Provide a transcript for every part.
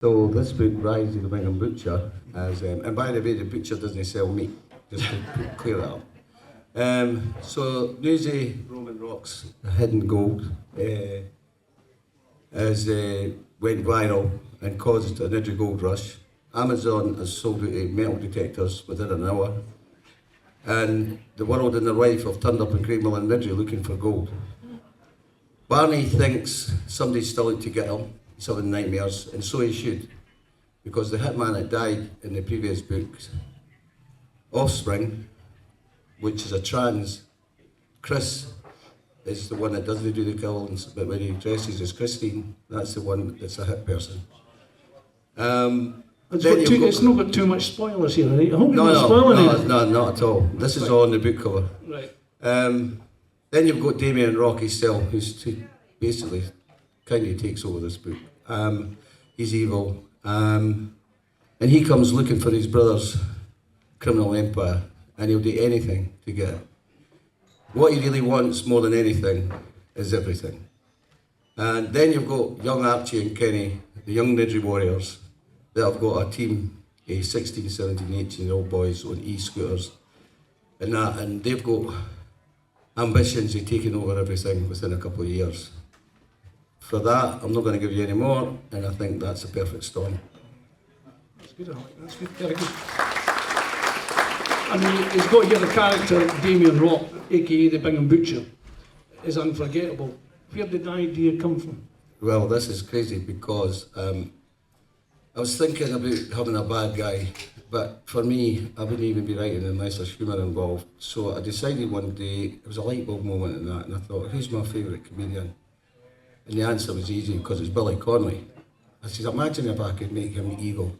So this book, Rise of the Bingham Butcher, and by the way, the butcher doesn't sell meat, just to clear that up. So Newsy Roman Rocks, Hidden Gold, went viral and caused an intrigue gold rush. Amazon has sold it to metal detectors within an hour. And the world and their wife have turned up in Craigmill and Nidri looking for gold. Barney thinks somebody's still out to get him. He's having nightmares, and so he should. Because the hitman that died in the previous book's offspring, which is a trans, Chris is the one that doesn't do the killings, but when he dresses as Christine, that's the one that's a hit person. It's not got too much spoilers here, right? I hope you're not spoiling it. No, not at all. This is all on the book cover. Right. Then you've got Damien Rocky still, who's basically kind of takes over this book. He's evil. And he comes looking for his brother's criminal empire, and he'll do anything to get it. What he really wants more than anything is everything. And then you've got young Archie and Kenny, the young Nidri warriors, that have got a team of 16, 17, 18-year-old boys on e-scooters and they've got ambitions of taking over everything within a couple of years. For that, I'm not going to give you any more, and I think that's a perfect story. That's good, that's good, very good. I mean, he's got here the character Damien Rock, aka the Bingham Butcher, is unforgettable. Where did the idea come from? Well, this is crazy because I was thinking about having a bad guy, but for me, I wouldn't even be writing unless there's humour involved. So I decided one day, it was a light bulb moment in that, and I thought, who's my favourite comedian? And the answer was easy, because it's Billy Connolly. I said, imagine if I could make him evil,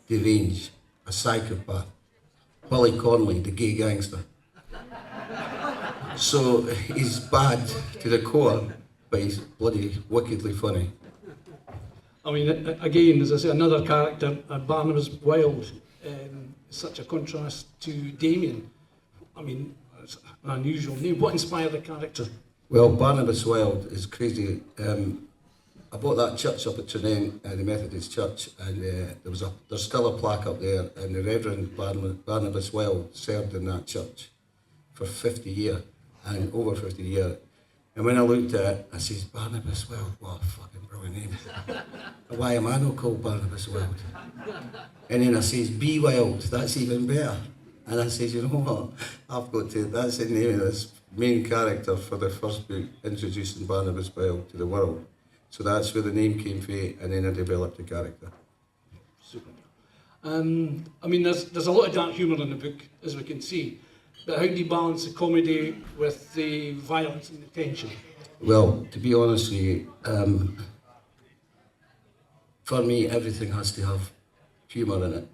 deranged, a psychopath. Billy Connolly, the gay gangster. So he's bad to the core, but he's bloody wickedly funny. I mean, again, as I say, another character, Barnabas Wilde, such a contrast to Damien. I mean, it's an unusual name. What inspired the character? Well, Barnabas Wilde is crazy. I bought that church up at Trinent, the Methodist church, and there's still a plaque up there, and the Reverend Barnabas Wilde served in that church for 50 years, and over 50 years. And when I looked at it, I says, Barnabas Wilde, what a fucking brilliant name. Why am I not called Barnabas Wilde? And then I says, B Wilde, that's even better. And I says, you know what, that's the name of this main character for the first book, introducing Barnabas Wilde to the world. So that's where the name came from, and then I developed the character. Super. I mean, there's a lot of dark humour in the book, as we can see. But how do you balance the comedy with the violence and the tension? Well, to be honest with you, for me, everything has to have humour in it.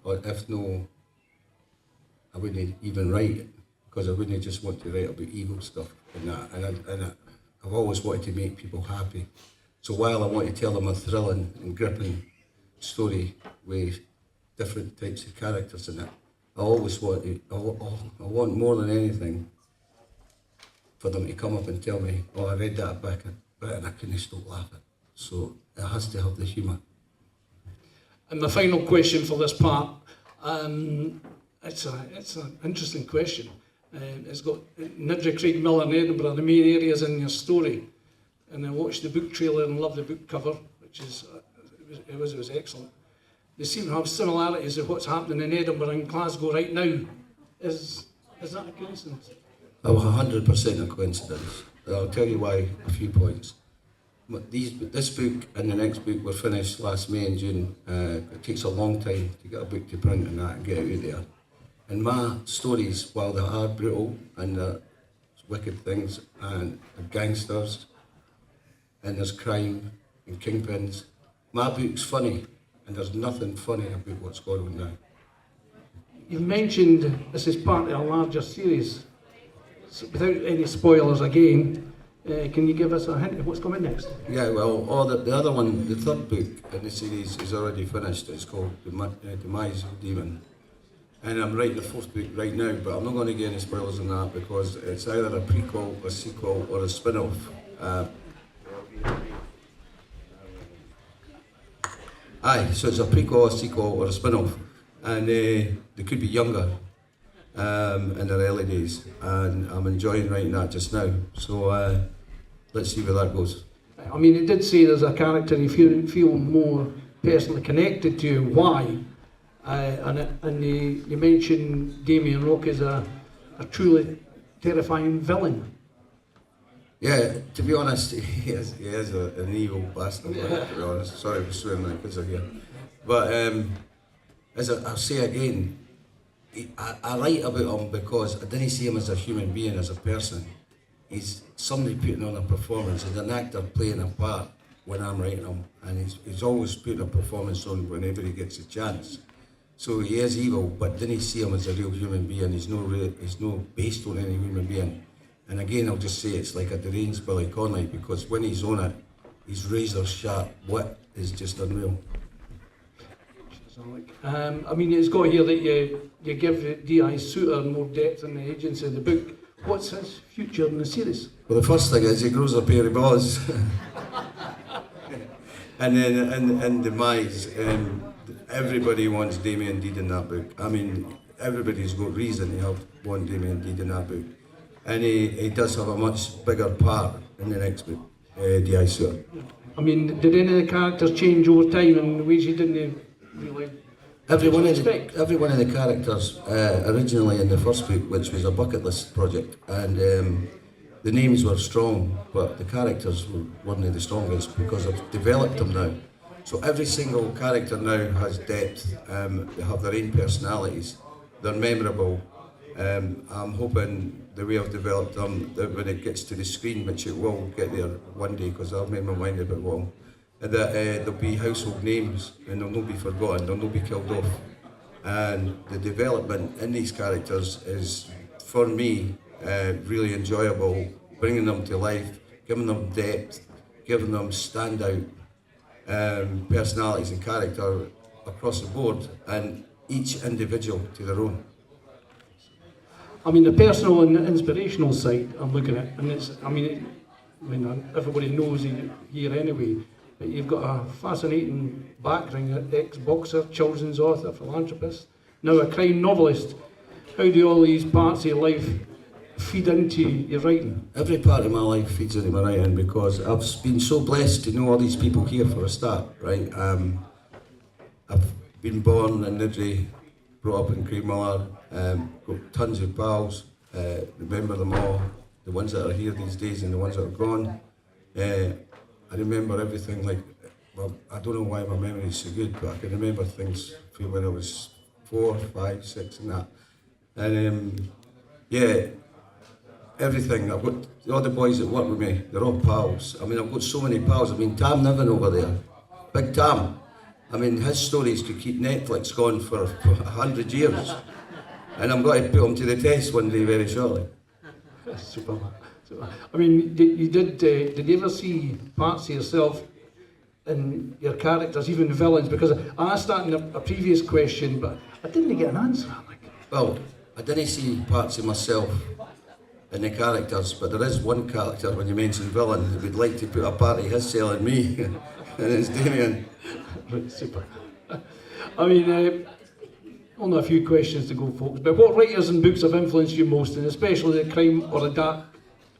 Or if no, I wouldn't even write it, because I wouldn't just want to write about evil stuff and that. And I've always wanted to make people happy. So while I want to tell them a thrilling and gripping story with different types of characters in it, I always want I want more than anything for them to come up and tell me, oh, I read that book and I couldn't stop laughing. So it has to have the humour. And the final question for this part, it's an interesting question. It's got Nidri, Craigmill and Edinburgh, the main areas in your story. And I watched the book trailer and loved the book cover, which was excellent. They seem to have similarities of what's happening in Edinburgh and Glasgow right now. Is that a coincidence? Oh, 100% a coincidence. I'll tell you why, a few points. But this book and the next book were finished last May and June. It takes a long time to get a book to print and that and get it out there. And my stories, while they are brutal and they're wicked things and gangsters and there's crime and kingpins, my book's funny. And there's nothing funny about what's going on now. You've mentioned this is part of a larger series. So without any spoilers again, can you give us a hint of what's coming next? Yeah, well, the other one, the third book in the series is already finished. It's called Demise of Demon. And I'm writing the fourth book right now, but I'm not going to get any spoilers on that because it's either a prequel, a sequel, or a spin-off. Aye, so it's a prequel, a sequel, or a spin-off, and they could be younger in their early days, and I'm enjoying writing that just now. So let's see where that goes. I mean, it did say there's a character you feel more personally connected to. Why? And you mentioned Damien Rock as a truly terrifying villain. Yeah, to be honest, he is an evil bastard, to be honest. Sorry for swearing like kids are here. But I'll say again, I write about him because I didn't see him as a human being, as a person. He's somebody putting on a performance, he's an actor playing a part when I'm writing him, and he's always putting a performance on whenever he gets a chance. So he is evil, but didn't see him as a real human being. He's no based on any human being. And again, I'll just say it's like a deranged Billy Connolly, because when he's on it, his razor sharp wit is just unreal. I mean, it's got here that you give D.I. Suter more depth in the agency of the book. What's his future in the series? Well, the first thing is he grows a pair of balls. And then in Demise, everybody wants Damien Deed in that book. I mean, everybody's got reason to want Damien Deed in that book. And he does have a much bigger part in the next book, D.I. Suter. I mean, did any of the characters change over time in ways you didn't really Every one expect? of the characters originally in the first book, which was a bucket list project, and the names were strong, but the characters weren't the strongest because I've developed them now. So every single character now has depth. They have their own personalities. They're memorable. I'm hoping the way I've developed them, that when it gets to the screen, which it will get there one day, because I've made my mind up it will, that there'll be household names and they'll not be forgotten, they'll not be killed off. And the development in these characters is, for me, really enjoyable, bringing them to life, giving them depth, giving them standout personalities and character across the board, and each individual to their own. I mean, the personal and the inspirational side I'm looking at, and everybody knows you here anyway, but you've got a fascinating background, ex-boxer, children's author, philanthropist, now a crime novelist. How do all these parts of your life feed into your writing? Every part of my life feeds into my writing, because I've been so blessed to know all these people here for a start, right? I've been born in Nidri, brought up in Craigmillar, got tons of pals, remember them all, the ones that are here these days and the ones that are gone. I remember everything like, well, I don't know why my memory is so good, but I can remember things from when I was 4, 5, 6 and that. And everything. I've got all the boys that work with me, they're all pals. I mean, I've got so many pals. I mean, Tam Niven over there, Big Tam. I mean, his stories could keep Netflix going for 100 years. And I'm going to put him to the test one day very shortly. Super. I mean, did you ever see parts of yourself in your characters, even villains? Because I asked that in a previous question, but I didn't get an answer. Well, I didn't see parts of myself in the characters, but there is one character, when you mention villain, who would like to put a part of his cell in me, and it's Damien. Super. I mean, only a few questions to go, folks, but what writers and books have influenced you most, and especially the crime or the dark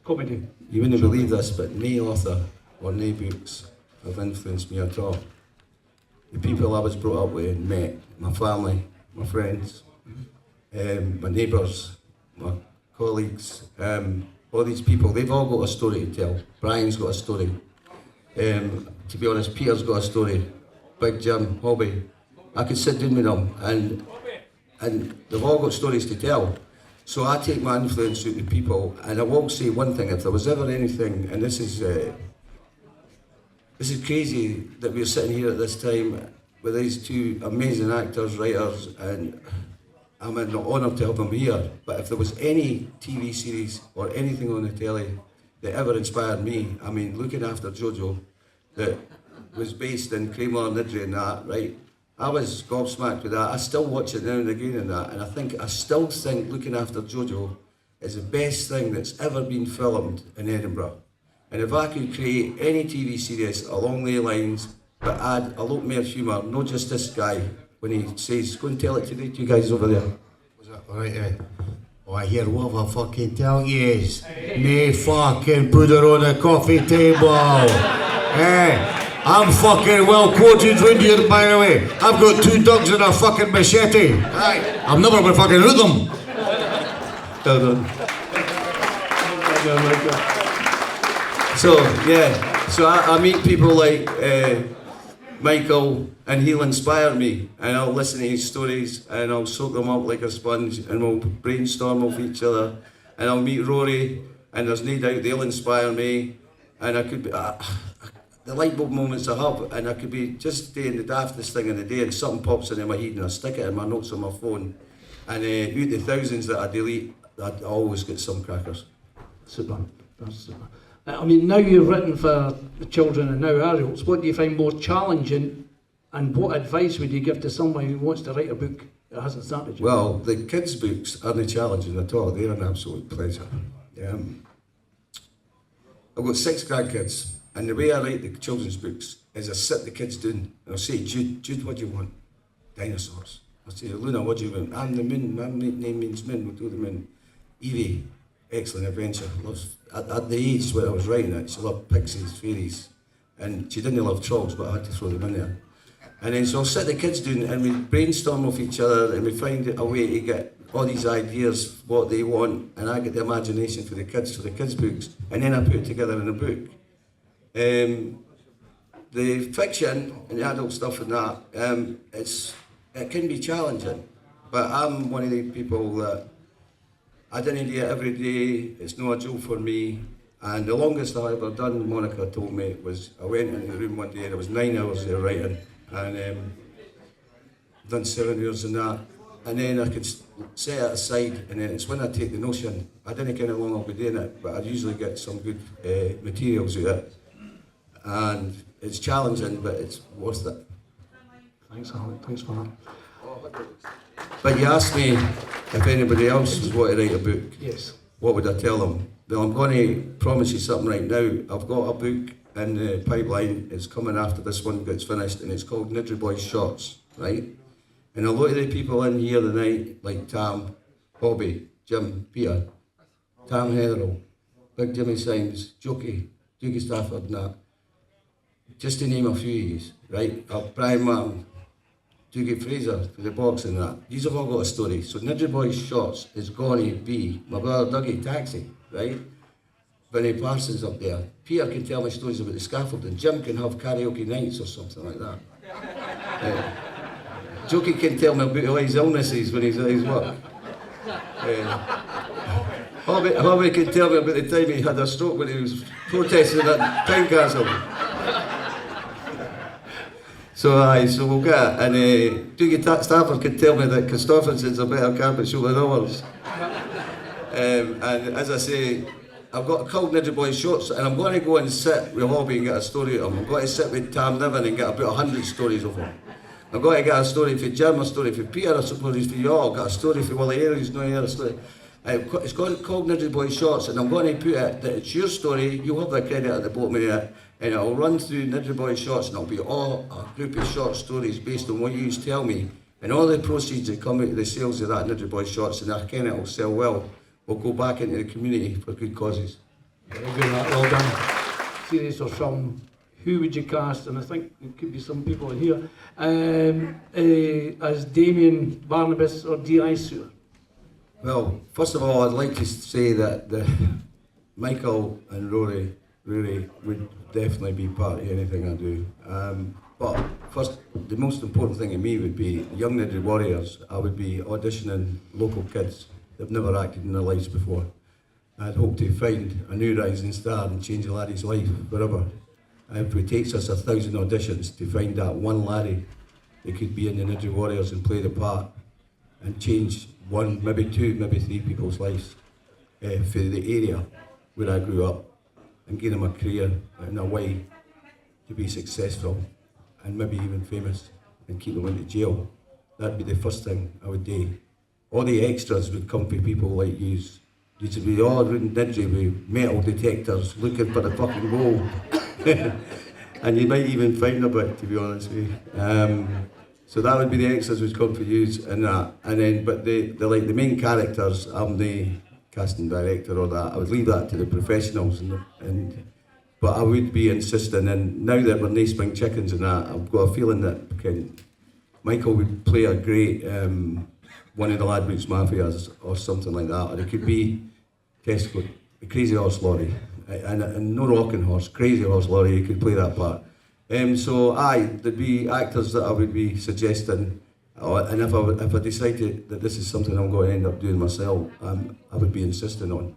comedy? You wouldn't believe this, but no author or no books have influenced me at all. The people I was brought up with and met, my family, my friends, my neighbours, my colleagues, all these people, they've all got a story to tell. Brian's got a story. To be honest, Peter's got a story. Big Jim, Hobby. I could sit down with them and they've all got stories to tell. So I take my influence out to people, and I will say one thing, if there was ever anything, and this is crazy that we're sitting here at this time with these two amazing actors, writers, and I'm in the honour to have them here, but if there was any TV series or anything on the telly that ever inspired me, I mean, looking after Jojo, that was based in Craigmillar, Nidri and that, right? I was gobsmacked with that. I still watch it now and again and that, and I still think Looking After Jojo is the best thing that's ever been filmed in Edinburgh. And if I could create any TV series along the lines but add a lot more humour, not just this guy, when he says, go and tell it to the two guys over there. Was that alright, Oh, I hear what I fucking tell yous. Nay fucking put her on the coffee table. I'm fucking well quoted round here, by the way. I've got 2 dogs and a fucking machete. Aye. I'm never gonna fucking root them. Well done. So, yeah, so I meet people like Michael, and he'll inspire me, and I'll listen to his stories, and I'll soak them up like a sponge, and we'll brainstorm off each other, and I'll meet Rory, and there's no doubt they'll inspire me, and I could be, the light bulb moments I have, and I could be just doing the daftest thing in the day, and something pops into my head, and I stick it in my notes on my phone, and out the thousands that I delete, I always get some crackers. Super. That's super. I mean, now you've written for the children and now adults, what do you find more challenging, and what advice would you give to someone who wants to write a book that hasn't started yet? Well, the kids' books aren't challenging at all. They're an absolute pleasure. I've got 6 grandkids, and the way I write the children's books is I sit the kids down, and I'll say, Jude, what do you want? Dinosaurs. I'll say, Luna, what do you want? I'm the moon. My name means moon. We'll do the moon. Evie, excellent adventure. Loves, at the age where I was writing it, she loved pixies, fairies, and she didn't love trolls, but I had to throw them in there. And then so I'll sit the kids down, and we brainstorm off each other, and we find a way to get all these ideas, what they want, and I get the imagination for the kids books, and then I put it together in a book. The fiction and the adult stuff and that, it can be challenging, but I'm one of the people that I didn't do it every day. It's not a joke for me. And the longest I ever done, Monica told me, was I went into the room one day and it was 9 hours there writing, and done 7 years in that. And then I could set it aside, and then it's when I take the notion, I didn't know how long I'll be doing it, but I usually get some good materials out of it. And it's challenging, but it's worth it. Thanks, Alec. Thanks for that. But you asked me if anybody else was want to write a book. Yes. What would I tell them? Well, I'm going to promise you something right now. I've got a book in the pipeline. It's coming after this one gets finished, and it's called Nidri Boys Shorts, right? And a lot of the people in here tonight, like Tam, Bobby, Jim, Peter, Tam Heatherall, Big Jimmy Symes, Jokey, Doogie Stafford, and that, just to name a few of these, right? Brian Martin, Doogie Fraser for the boxing and that. These have all got a story. So Nidri Boys Shorts is going to be my brother Dougie Taxi, right? Vinnie Parsons up there. Peter can tell me stories about the scaffolding. Jim can have karaoke nights or something like that. Jokey can tell me about all his illnesses when he's at his work. Bobby can tell me about the time he had a stroke when he was protesting at Time Castle. So we'll get it. And Doogie Stafford can tell me that Christopherson's a better carpet show than ours. And as I say, I've got a called Nidri Boys Shorts, and I'm going to go and sit with Hobby and get a story of him. I'm going to sit with Tam Niven and get about 100 stories of him. I've got to get a story for Jim, a story for Peter, I suppose for you all. I've got a story for Willie Ayre, who's not here, a story. It's called Nidri Boys Shorts, and I'm going to put it that it's your story. You'll have the credit at the bottom of it, and it'll run through Nidri Boys Shorts, and it'll be all a group of short stories based on what you tell me. And all the proceeds that come out of the sales of that Nidri Boys Shorts, and I ken it'll sell well, will go back into the community for good causes. Very good, well done. Series or film, who would you cast? And I think there could be some people in here. As Damien, Barnabas, or D.I. Stewart? Well, first of all, I'd like to say that Michael and Rory would definitely be part of anything I do. But first, the most important thing to me would be Young Nidri Warriors. I would be auditioning local kids that have never acted in their lives before. I'd hope to find a new rising star and change a laddie's life forever. And if it takes us 1,000 auditions to find that one laddie that could be in the Nidri Warriors and play the part and change one, maybe two, maybe three people's lives for the area where I grew up, and give them a career in a way to be successful and maybe even famous, and keep them into jail. That'd be the first thing I would do. All the extras would come from people like yous. You'd be all around Nidri with metal detectors looking for the fucking gold. And you might even find a bit, to be honest with you. So that would be the extras which come for use and that. And then, but the main characters, I'm the casting director or that. I would leave that to the professionals, but I would be insisting. And now that we're no spring chickens and that, I've got a feeling that Michael would play a great one of the Ladbrokes Mafias or something like that, or it could be Tesco, the Crazy Horse Lorry, and no rocking horse, Crazy Horse Lorry. You could play that part. So there'd be actors that I would be suggesting, and if I decided that this is something I'm going to end up doing myself, I would be insisting on.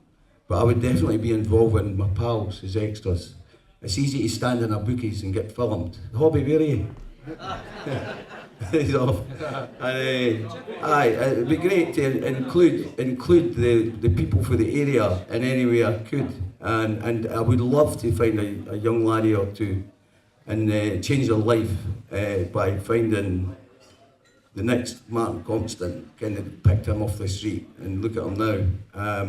But I would definitely be involving my pals as extras. It's easy to stand in a bookies and get filmed. Hobby, where are you? He's off. And, it'd be great to include the people for the area in any way I could, and I would love to find a young laddie or two and change their life by finding the next Martin Compston, kind of picked him off the street and look at him now. I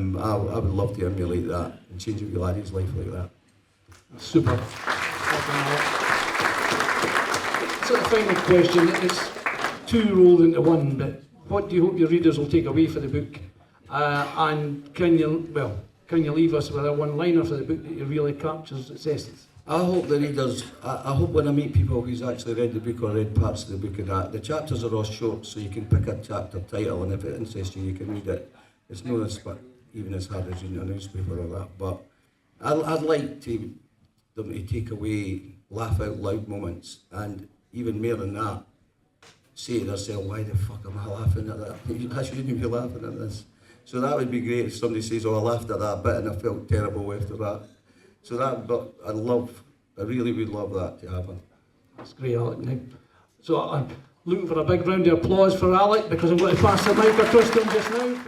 would love to emulate that and change a wee laddie's life like that. Super. So the final question is two rolled into one, but what do you hope your readers will take away for the book? And can you leave us with a one-liner for the book that really captures its essence? I hope the readers, I hope when I meet people who's actually read the book or read parts of the book and that, the chapters are all short, so you can pick a chapter title, and if it interests you, you can read it. It's not even as hard as reading a newspaper or that, but I'd like them to take away laugh out loud moments, and even more than that, say to themselves, why the fuck am I laughing at that? I shouldn't be laughing at this. So that would be great if somebody says, oh, I laughed at that bit and I felt terrible after that. So but I really would love that to happen. That's great, Alec. Now, so I'm looking for a big round of applause for Alec, because I'm going to pass the mic across to him just now.